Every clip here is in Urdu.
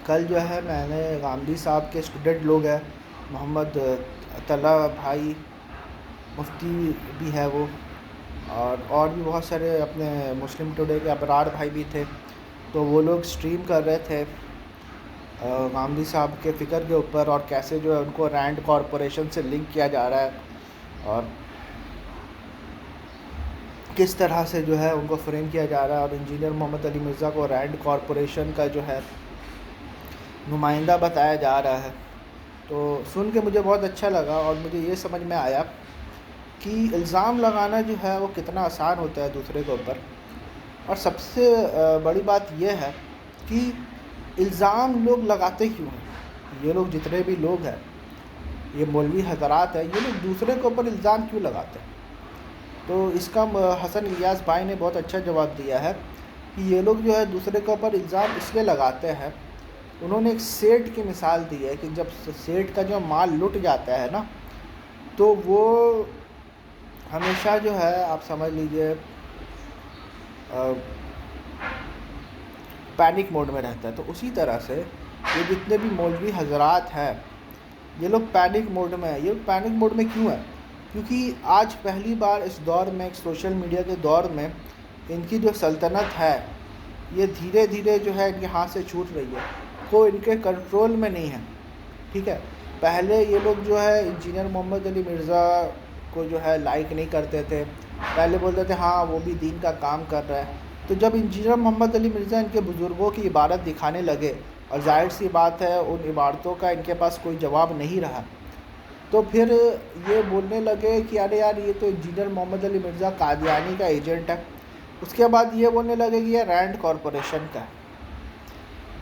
کل جو ہے میں نے غامدی صاحب کے اسٹوڈنٹ لوگ ہیں، محمد طلحہ بھائی مفتی بھی ہے وہ، اور بھی بہت سارے اپنے مسلم ٹوڈے کے ابرار بھائی بھی تھے، تو وہ لوگ اسٹریم کر رہے تھے غامدی صاحب کے فکر کے اوپر، اور کیسے جو ہے ان کو رینڈ کارپوریشن سے لنک کیا جا رہا ہے، اور کس طرح سے جو ہے ان کو فریم کیا جا رہا ہے، اور انجینئر محمد علی مرزا کو رینڈ کارپوریشن کا جو ہے نمائندہ بتایا جا رہا ہے۔ تو سن کے مجھے بہت اچھا لگا، اور مجھے یہ سمجھ میں آیا کہ الزام لگانا جو ہے وہ کتنا آسان ہوتا ہے دوسرے کے اوپر، اور سب سے بڑی بات یہ ہے کہ الزام لوگ لگاتے کیوں ہیں؟ یہ لوگ جتنے بھی لوگ ہیں، یہ مولوی حضرات ہیں، یہ لوگ دوسرے کے اوپر الزام کیوں لگاتے ہیں؟ تو اس کا حسن الیاس بھائی نے بہت اچھا جواب دیا ہے کہ یہ لوگ جو ہے دوسرے کے اوپر الزام اس لیے لگاتے ہیں۔ انہوں نے ایک سیٹ کی مثال دی ہے کہ جب سیٹ کا جو مال لٹ جاتا ہے نا، تو وہ ہمیشہ جو ہے آپ سمجھ لیجئے پینک موڈ میں رہتا ہے۔ تو اسی طرح سے یہ جتنے بھی مولوی حضرات ہیں، یہ لوگ پینک موڈ میں ہیں۔ یہ پینک موڈ میں کیوں ہے؟ کیونکہ آج پہلی بار اس دور میں، ایک سوشل میڈیا کے دور میں، ان کی جو سلطنت ہے یہ دھیرے دھیرے جو ہے ان کے ہاتھ سے چھوٹ رہی ہے، کوئی ان کے کنٹرول میں نہیں ہے، ٹھیک ہے۔ پہلے یہ لوگ جو ہے انجینئر محمد علی مرزا کو جو ہے لائک نہیں کرتے تھے، پہلے بولتے تھے ہاں وہ بھی دین کا کام کر رہا ہے۔ تو جب انجینئر محمد علی مرزا ان کے بزرگوں کی عبارت دکھانے لگے، اور ظاہر سی بات ہے ان عبارتوں کا ان کے پاس کوئی جواب نہیں رہا، تو پھر یہ بولنے لگے کہ ارے یار یہ تو انجینئر محمد علی مرزا قادیانی کا ایجنٹ ہے۔ اس کے بعد یہ بولنے لگے کہ یہ رینڈ کارپوریشن کا ہے،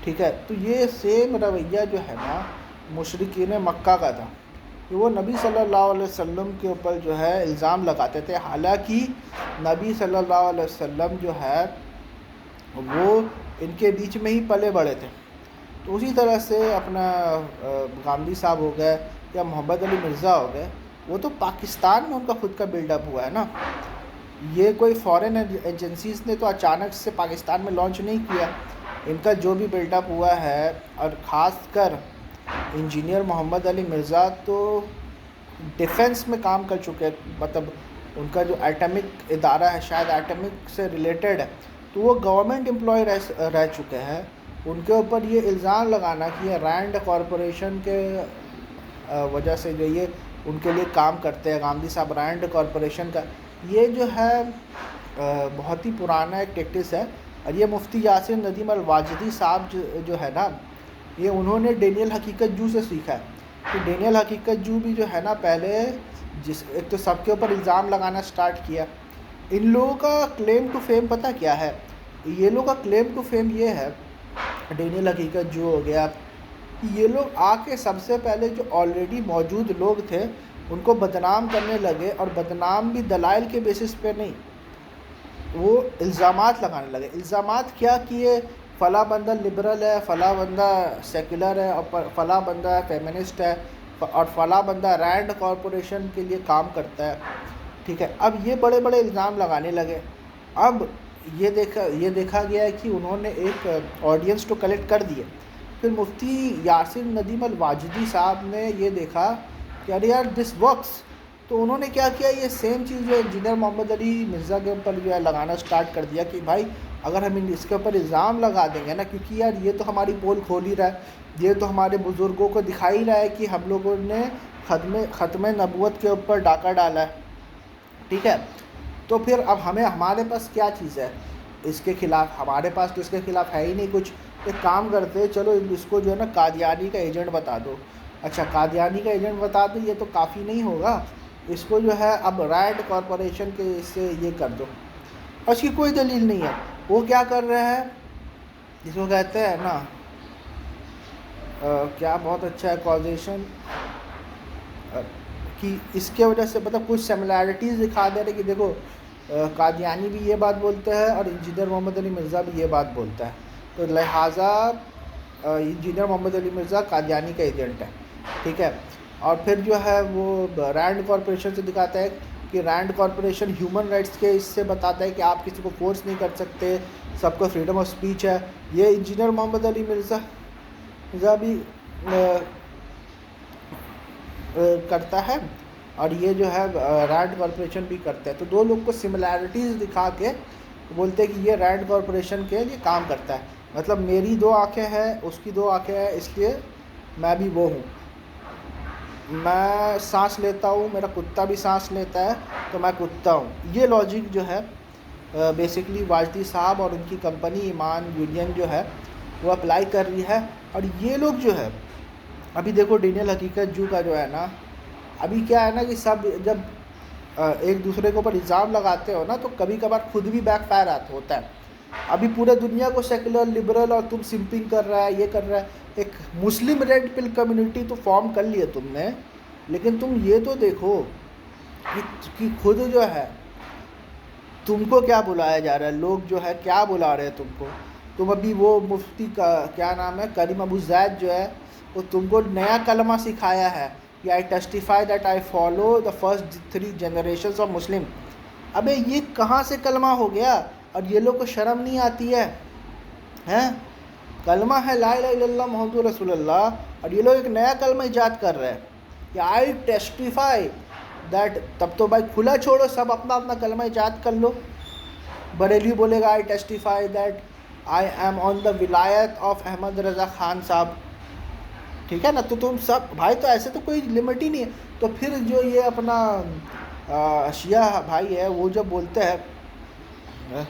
ٹھیک ہے۔ تو یہ سیم رویہ جو ہے نا مشرکین مکہ کا تھا، کہ وہ نبی صلی اللہ علیہ وسلم کے اوپر جو ہے الزام لگاتے تھے، حالانکہ نبی صلی اللہ علیہ وسلم جو ہے وہ ان کے بیچ میں ہی پلے بڑے تھے۔ تو اسی طرح سے اپنا غامدی صاحب ہو گئے یا محمد علی مرزا ہو گئے، وہ تو پاکستان میں ان کا خود کا بلڈ اپ ہوا ہے نا، یہ کوئی فارن ایجنسیز نے تو اچانک سے پاکستان میں لانچ نہیں کیا۔ ان کا جو بھی بلڈ اپ ہوا ہے، اور خاص کر انجینئر محمد علی مرزا تو ڈیفنس میں کام کر چکے، مطلب ان کا جو ایٹمک ادارہ ہے شاید ایٹمک سے ریلیٹڈ ہے، تو وہ گورنمنٹ امپلائی رہ چکے ہیں۔ ان کے اوپر یہ الزام لگانا کہ یہ رینڈ کارپوریشن کے وجہ سے جو یہ ان کے لیے کام کرتے ہیں، غامدی صاحب رینڈ کارپوریشن کا، یہ جو ہے بہت ہی پرانا ایک ٹیکٹس ہے۔ اور یہ مفتی یاسر ندیم الواجدی صاحب جو ہے نا، یہ انہوں نے ڈینیل حقیقت جو سے سیکھا ہے۔ کہ ڈینیل حقیقت جو بھی جو ہے نا، پہلے ایک تو سب کے اوپر الزام لگانا سٹارٹ کیا۔ ان لوگوں کا کلیم ٹو فیم پتہ کیا ہے؟ یہ لوگ کا کلیم ٹو فیم یہ ہے، ڈینیل حقیقت جو ہو گیا، یہ لوگ آ کے سب سے پہلے جو آلریڈی موجود لوگ تھے ان کو بدنام کرنے لگے، اور بدنام بھی دلائل کے بیسس پہ نہیں، وہ الزامات لگانے لگے۔ الزامات کیا کیے؟ فلاں بندہ لبرل ہے، فلاں بندہ سیکولر ہے، اور فلاں بندہ فیمنسٹ ہے، اور فلاں بندہ رینڈ کارپوریشن کے لیے کام کرتا ہے، ٹھیک ہے۔ اب یہ بڑے بڑے الزام لگانے لگے۔ اب یہ دیکھا گیا ہے کہ انہوں نے ایک آڈینس تو کلیکٹ کر دیے، پھر مفتی یاسر ندیم الواجدی صاحب نے یہ دیکھا کہ ارے یار دس ورکس، تو انہوں نے کیا کیا، یہ سیم چیز جو انجینئر محمد علی مرزا کے اوپر جو ہے لگانا سٹارٹ کر دیا کہ بھائی اگر ہم اس کے اوپر الزام لگا دیں گے نا، کیونکہ یار یہ تو ہماری پول کھول ہی رہا ہے، یہ تو ہمارے بزرگوں کو دکھا ہی رہا ہے کہ ہم لوگوں نے ختم نبوت کے اوپر ڈاکہ ڈالا ہے، ٹھیک ہے۔ تو پھر اب ہمارے پاس کیا چیز ہے اس کے خلاف؟ ہمارے پاس تو اس کے خلاف ہے ہی نہیں کچھ۔ ایک کام کرتے، چلو اس کو جو ہے نا قادیانی کا ایجنٹ بتا دو۔ اچھا قادیانی کا ایجنٹ بتا دو، یہ تو کافی نہیں ہوگا، اس کو جو ہے اب رینڈ کارپوریشن کے اس سے یہ کر دو۔ اور اس کی کوئی دلیل نہیں ہے۔ وہ کیا کر رہے ہیں، جس کو کہتے ہیں نا کیا بہت اچھا ہے کازیشن، کہ اس کے وجہ سے مطلب کچھ سملیرٹیز دکھا دے رہے کہ دیکھو قادیانی بھی یہ بات بولتے ہیں اور انجینئر محمد علی مرزا بھی یہ بات بولتا ہے، تو لہٰذا انجینئر محمد علی مرزا قادیانی کا ایجنٹ ہے، ٹھیک ہے۔ اور پھر جو ہے وہ رینڈ کارپوریشن سے دکھاتا ہے کہ رینڈ کارپوریشن ہیومن رائٹس کے اس سے بتاتا ہے کہ آپ کسی کو فورس نہیں کر سکتے، سب کو فریڈم آف اسپیچ ہے۔ یہ انجینئر محمد علی مرزا بھی کرتا ہے اور یہ جو ہے رینڈ کارپوریشن بھی کرتا ہے. تو دو لوگ کو سملیرٹیز دکھا کے بولتے ہیں کہ یہ رینڈ کارپوریشن کے لیے کام کرتا ہے. مطلب میری 2 آنکھیں ہیں، اس کی 2 آنکھیں ہیں، اس لیے میں بھی وہ ہوں. میں سانس لیتا ہوں، میرا کتا بھی سانس لیتا ہے تو میں کتا ہوں. یہ لاجک جو ہے بیسکلی واجدی صاحب اور ان کی کمپنی ایمان یونین جو ہے وہ اپلائی کر رہی ہے. اور یہ لوگ جو ہے ابھی دیکھو ڈینیل حقیقت جو کا جو ہے نا، ابھی کیا ہے نا کہ سب جب ایک دوسرے کے اوپر الزام لگاتے ہو نا تو کبھی کبھار خود بھی بیک فائر ہوتا ہے. ابھی پورے دنیا کو سیکولر لبرل اور تم سمپنگ کر رہا ہے، یہ کر رہا ہے. ایک مسلم ریڈ پل کمیونٹی تو فارم کر لی ہے تم نے، لیکن تم یہ تو دیکھو کہ خود جو ہے تم کو کیا بلایا جا رہا ہے. لوگ جو ہے کیا بلا رہے ہیں تم کو. تم ابھی وہ مفتی کا کیا نام ہے، کریم ابو زید جو ہے، وہ تم کو نیا کلمہ سکھایا ہے کہ آئی testify that I follow the first 3 generations of Muslim. ابے یہ کہاں سے کلمہ ہو گیا؟ اور یہ لوگ کو شرم نہیں آتی ہے ہیں؟ کلمہ ہے لا الہ الا اللہ محمد رسول اللہ، اور یہ لوگ ایک نیا کلمہ ایجاد کر رہے ہیں کہ آئی ٹیسٹیفائی دیٹ. تب تو بھائی کھلا چھوڑو، سب اپنا اپنا کلمہ ایجاد کر لو. بریلوی بولے گا I testify that I am on the ولایت آف احمد رضا خان صاحب. ٹھیک ہے نا؟ تو تم سب بھائی تو ایسے تو کوئی لمٹ ہی نہیں ہے. تو پھر جو یہ اپنا شیعہ بھائی ہے وہ جب بولتے ہیں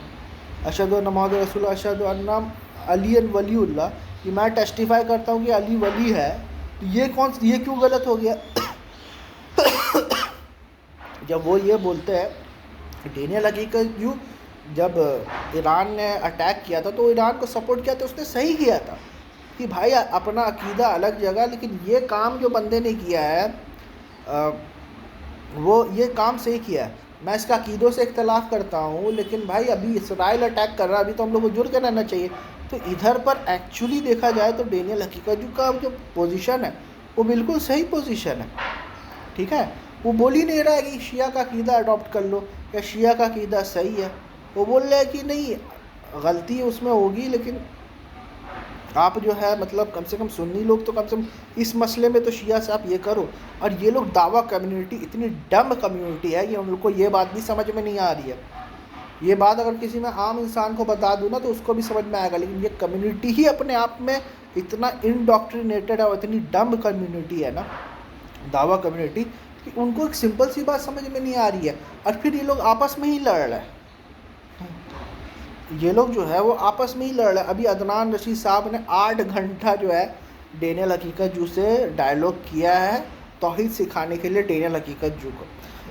اشہد ان محمد رسول اللہ، اشہد ان علی ولی اللہ، کہ میں ٹیسٹیفائی کرتا ہوں کہ علی ولی ہے، تو یہ کیوں غلط ہو گیا؟ جب وہ یہ بولتے ہیں ڈینیل حقیقت جو جب ایران نے اٹیک کیا تھا تو ایران کو سپورٹ کیا تھا، اس نے صحیح کیا تھا کہ بھائی اپنا عقیدہ الگ جگہ، لیکن یہ کام جو بندے نے کیا ہے وہ یہ کام صحیح کیا ہے. میں اس کا عقیدوں سے اختلاف کرتا ہوں، لیکن بھائی ابھی اسرائیل اٹیک کر رہا ہے، ابھی تو ہم لوگ کو جڑ کے رہنا چاہیے. تو ادھر پر ایکچولی دیکھا جائے تو ڈینیل حقیقت جو کا جو پوزیشن ہے وہ بالکل صحیح پوزیشن ہے. ٹھیک ہے؟ وہ بول ہی نہیں رہا ہے کہ شیعہ کا عقیدہ اڈاپٹ کر لو یا شیعہ کا عقیدہ صحیح ہے. وہ بول رہے ہیں کہ نہیں غلطی اس میں ہوگی، لیکن آپ جو ہے مطلب کم سے کم سنی لوگ تو کم سے کم اس مسئلے میں تو شیعہ سے آپ یہ کرو. اور یہ لوگ دعویٰ کمیونٹی اتنی ڈم کمیونٹی ہے کہ ان لوگ کو یہ بات بھی سمجھ میں نہیں آ رہی ہے. یہ بات اگر کسی میں عام انسان کو بتا دوں نا تو اس کو بھی سمجھ میں آئے گا، لیکن یہ کمیونٹی ہی اپنے آپ میں اتنا انڈاکٹرینیٹڈ ہے اور اتنی ڈم کمیونٹی ہے نا، دعویٰ کمیونٹی، کہ ان کو ایک سمپل سی بات سمجھ میں نہیں آ رہی ہے. اور پھر یہ لوگ آپس میں ہی لڑ رہے ہیں. یہ لوگ جو ہے وہ آپس میں ہی لڑ رہے ہیں. ابھی عدنان رشید صاحب نے 8 گھنٹہ جو ہے ڈینیل حقیقت جو سے ڈائلاگ کیا ہے توحید سکھانے کے لیے ڈینیل حقیقت جو کو.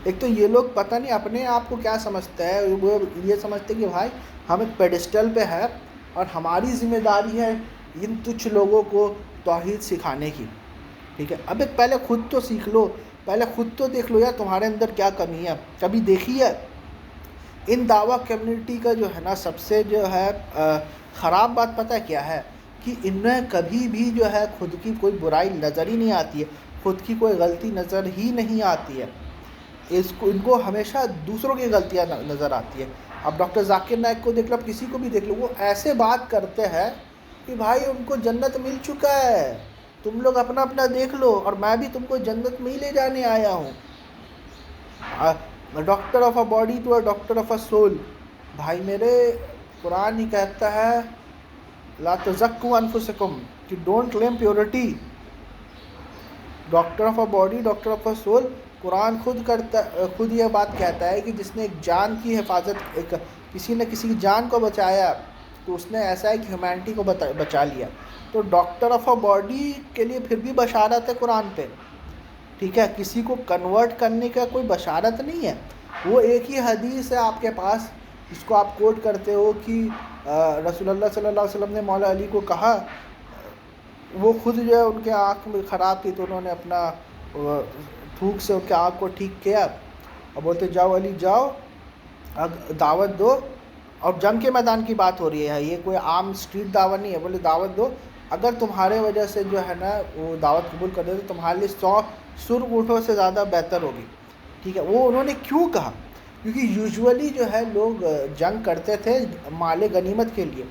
ایک تو یہ لوگ پتہ نہیں اپنے آپ کو کیا سمجھتے ہیں، وہ یہ سمجھتے کہ بھائی ہم ایک پیڈسٹل پہ ہے اور ہماری ذمہ داری ہے ان تچھ لوگوں کو توحید سکھانے کی. ٹھیک ہے؟ اب ایک پہلے خود تو سیکھ لو، پہلے خود تو دیکھ لو یار تمہارے اندر کیا کمی ہے. کبھی دیکھی ہے ان دعویٰ کمیونٹی کا جو ہے نا سب سے جو ہے خراب بات پتہ کیا ہے؟ کہ انہیں کبھی بھی جو ہے خود کی کوئی برائی نظر ہی نہیں آتی ہے، خود کی کوئی غلطی نظر ہی نہیں آتی ہے. ان کو ہمیشہ دوسروں کی غلطیاں نظر آتی ہے. اب ڈاکٹر ذاکر نائک کو دیکھ لو، اب کسی کو بھی دیکھ لو، وہ ایسے بات کرتے ہیں کہ بھائی ان کو جنت مل چکا ہے، تم لوگ اپنا اپنا دیکھ لو اور میں بھی تم کو جنت میں ہی لے جانے آیا ہوں. Doctor of a body to a doctor of a soul. بھائی میرے قرآن ہی کہتا ہے لا تزکوا انفسکم، کہ don't claim purity. Doctor of a body doctor of a soul, Quran خود یہ بات کہتا ہے کہ جس نے ایک جان کی حفاظت، کسی نے کسی کی جان کو بچایا تو اس نے ایسا ہے کہ ہیومینٹی کو بچا لیا. تو ڈاکٹر آف اے باڈی کے لیے پھر بھی بشارت ہے قرآن پہ. ٹھیک ہے؟ کسی کو کنورٹ کرنے کا کوئی بشارت نہیں ہے. وہ ایک ہی حدیث ہے آپ کے پاس جس کو آپ کوٹ کرتے ہو کہ رسول اللہ صلی اللہ علیہ وسلم نے مولا علی کو کہا، وہ خود جو ہے ان کے آنکھ میں خراب تھی تو انہوں نے اپنا تھوک سے ان کے آنکھ کو ٹھیک کیا اور بولتے جاؤ علی جاؤ دعوت دو. اور جنگ کے میدان کی بات ہو رہی ہے، یہ کوئی عام اسٹریٹ دعوت نہیں ہے. بولے دعوت دو، اگر تمہارے وجہ سے جو ہے نا وہ دعوت قبول کر دے تو تمہارے لیے 100 سرخ اونٹوں سے زیادہ بہتر ہوگی. ٹھیک ہے؟ وہ انہوں نے کیوں کہا؟ کیونکہ یوزولی جو ہے لوگ جنگ کرتے تھے مال غنیمت کے لیے.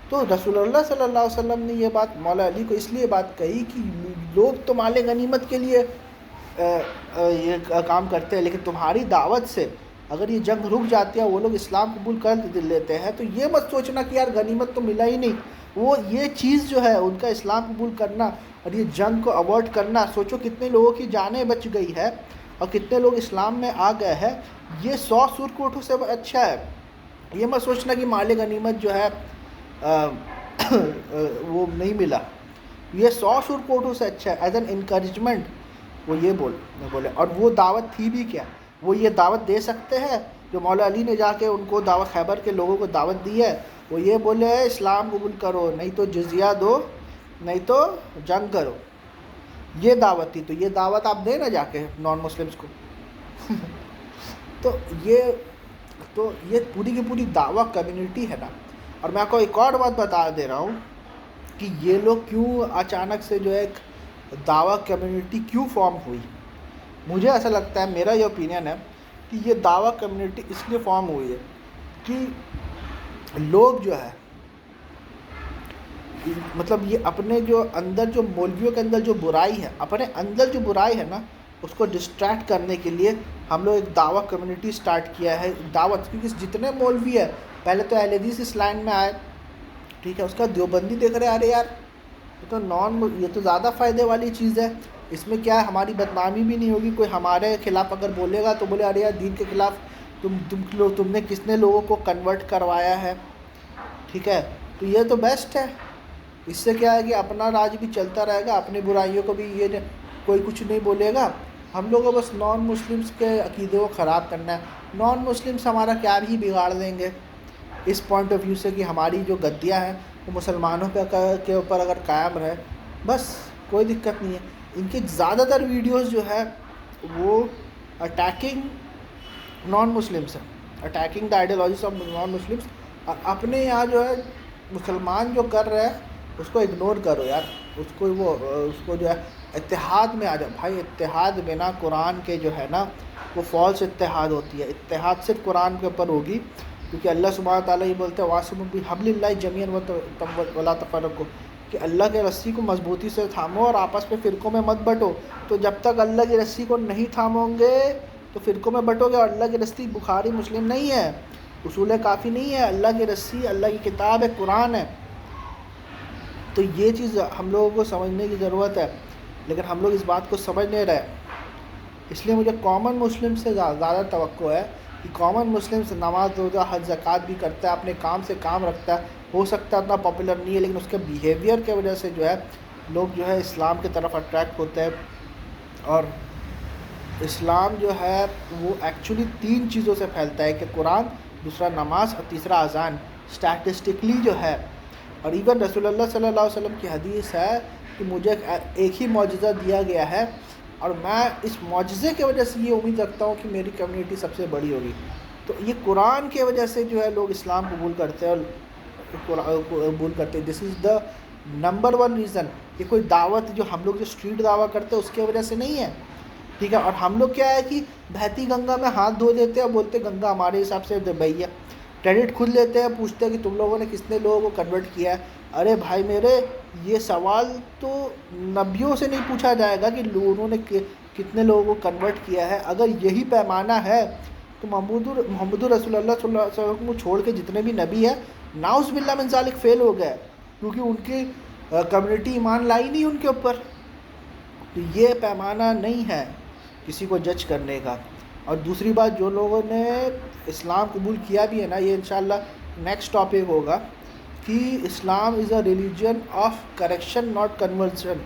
تو رسول اللہ صلی اللہ علیہ وسلم نے یہ بات مولا علی کو اس لیے بات کہی کہ لوگ تو مال غنیمت کے لیے یہ کام کرتے ہیں، لیکن تمہاری دعوت سے اگر یہ جنگ رک جاتی ہے، وہ لوگ اسلام قبول کر لیتے ہیں، تو یہ مت سوچنا کہ یار غنیمت تو ملا ہی نہیں، وہ یہ چیز جو ہے ان کا اسلام قبول کرنا اور یہ جنگ کو اوائڈ کرنا، سوچو کتنے لوگوں کی جانیں بچ گئی ہے اور کتنے لوگ اسلام میں آ گئے ہیں، یہ 100 سور کوٹوں سے اچھا ہے۔ یہ مت سوچنا کہ مال غنیمت جو ہے وہ نہیں ملا، یہ 100 سور کوٹوں سے اچھا ہے۔ ایز این انکریجمنٹ وہ یہ بولے، اور وہ دعوت تھی بھی کیا، وہ یہ دعوت دے سکتے ہیں جو مولا علی نے جا کے ان کو دعوت خیبر کے لوگوں کو دعوت دی ہے، وہ یہ بولے اسلام قبول کرو، نہیں تو جزیہ دو، نہیں تو جنگ کرو، یہ دعوت تھی۔ تو یہ دعوت آپ دیں نا جا کے نان مسلمس کو تو یہ پوری کی پوری دعویٰ کمیونٹی ہے نا۔ اور میں آپ کو ایک اور بات بتا دے رہا ہوں کہ یہ لوگ کیوں اچانک سے جو ہے ایک دعویٰ کمیونٹی کیوں فارم ہوئی۔ مجھے ایسا لگتا ہے، میرا یہ اوپینین ہے کہ یہ دعویٰ کمیونٹی اس لیے فارم ہوئی ہے کہ لوگ جو ہے مطلب یہ اپنے جو اندر جو مولویوں کے اندر جو برائی ہے، اپنے اندر جو برائی ہے نا، اس کو ڈسٹریکٹ کرنے کے لیے ہم لوگ ایک دعویٰ کمیونٹی سٹارٹ کیا ہے۔ دعوت، کیونکہ جتنے مولوی ہے، پہلے تو اہل حدیث اس لائن میں آئے، ٹھیک ہے، اس کا دیوبندی دیکھ رہے ارے یار یہ تو زیادہ فائدے والی چیز ہے، اس میں کیا ہے ہماری بدنامی بھی نہیں ہوگی، کوئی ہمارے خلاف اگر بولے گا تو بولے ارے یار دین کے خلاف تم نے کس نے لوگوں کو کنورٹ کروایا ہے، ٹھیک ہے، تو یہ تو بیسٹ ہے۔ اس سے کیا ہے کہ اپنا راج بھی چلتا رہے گا، اپنی برائیوں کو بھی یہ کوئی کچھ نہیں بولے گا۔ ہم لوگوں کو بس نان مسلمس کے عقیدے کو خراب کرنا ہے، نان مسلمس ہمارا کیا بھی بگاڑ دیں گے اس پوائنٹ آف ویو سے کہ ہماری جو گدیاں ہیں وہ مسلمانوں کے اوپر اگر قائم رہے، بس کوئی دقت نہیں ہے۔ ان کی زیادہ تر ویڈیوز جو ہے وہ اٹیکنگ نان مسلمس ہیں، attacking the ideologies of non Muslims, اور اپنے یہاں جو ہے مسلمان جو کر رہے ہیں اس کو اگنور کرو یار، اس کو جو ہے اتحاد میں آ جاؤ بھائی۔ اتحاد بنا قرآن کے جو ہے نا وہ فالس اتحاد ہوتی ہے، اتحاد صرف قرآن کے اوپر ہوگی، کیونکہ اللہ سبحانہ تعالیٰ یہ بولتے ہیں واعتصموا بحبل اللہ جميعا ولا تفرقوا، کہ اللہ کے رسی کو مضبوطی سے تھامو اور آپس میں فرقوں میں مت بٹو۔ تو جب تک اللہ کی رسی کو نہیں تھامو گے تو فرقوں میں بٹو گے، اور اللہ کی رسی بخاری مسلم نہیں ہے، اصول کافی نہیں ہے، اللہ کی رسی اللہ کی کتاب ہے، قرآن ہے۔ تو یہ چیز ہم لوگوں کو سمجھنے کی ضرورت ہے، لیکن ہم لوگ اس بات کو سمجھ نہیں رہے۔ اس لیے مجھے کامن مسلم سے زیادہ توقع ہے کہ کامن مسلم سے نماز روزہ حج زکوٰۃ بھی کرتا ہے، اپنے کام سے کام رکھتا ہے، ہو سکتا ہے اتنا پاپولر نہیں ہے، لیکن اس کے بیہیویئر کی وجہ سے جو ہے لوگ جو ہے اسلام کی طرف اٹریکٹ ہوتے ہیں۔ اور اسلام جو ہے وہ ایکچولی 3 چیزوں سے پھیلتا ہے، کہ قرآن، دوسرا نماز اور تیسرا اذان۔ اسٹیٹسٹکلی جو ہے، اور ایون رسول اللہ صلی اللہ علیہ وسلم کی حدیث ہے کہ مجھے ایک ہی معجزہ دیا گیا ہے، اور میں اس معجزے کی وجہ سے یہ امید رکھتا ہوں کہ میری کمیونٹی سب سے بڑی ہوگی۔ تو یہ قرآن کی وجہ سے جو ہے لوگ اسلام قبول کرتے ہیں اور قبول کرتے ہیں۔ دس از دا نمبر 1 ریزن۔ یہ کوئی دعوت جو ہم لوگ جو اسٹریٹ دعویٰ کرتے ہیں اس کی وجہ سے نہیں ہے، ٹھیک ہے۔ اور ہم لوگ کیا ہے کہ بہتی گنگا میں ہاتھ دھو دیتے ہیں اور بولتے گنگا ہمارے حساب سے دبئی ہے، کریڈٹ خود لیتے ہیں، پوچھتے ہیں کہ تم لوگوں نے کس نے لوگوں کو کنورٹ کیا ہے۔ ارے بھائی میرے، یہ سوال تو نبیوں سے نہیں پوچھا جائے گا کہ انہوں نے کتنے لوگوں کو کنورٹ کیا ہے۔ اگر یہی پیمانہ ہے تو محمد رسول اللہ صلی اللہ علیہ وسلم کو چھوڑ کے جتنے بھی نبی ہیں، نعوذ باللہ من ذالک فیل ہو گئے، کیونکہ ان کی کمیونٹی ایمان لائی نہیں ان کے اوپر۔ تو یہ پیمانہ نہیں ہے کسی کو جج کرنے کا۔ اور دوسری بات، جو لوگوں نے اسلام قبول کیا بھی ہے نا، یہ انشاءاللہ نیکسٹ ٹاپک ہوگا کہ Islam is a religion of correction not conversion.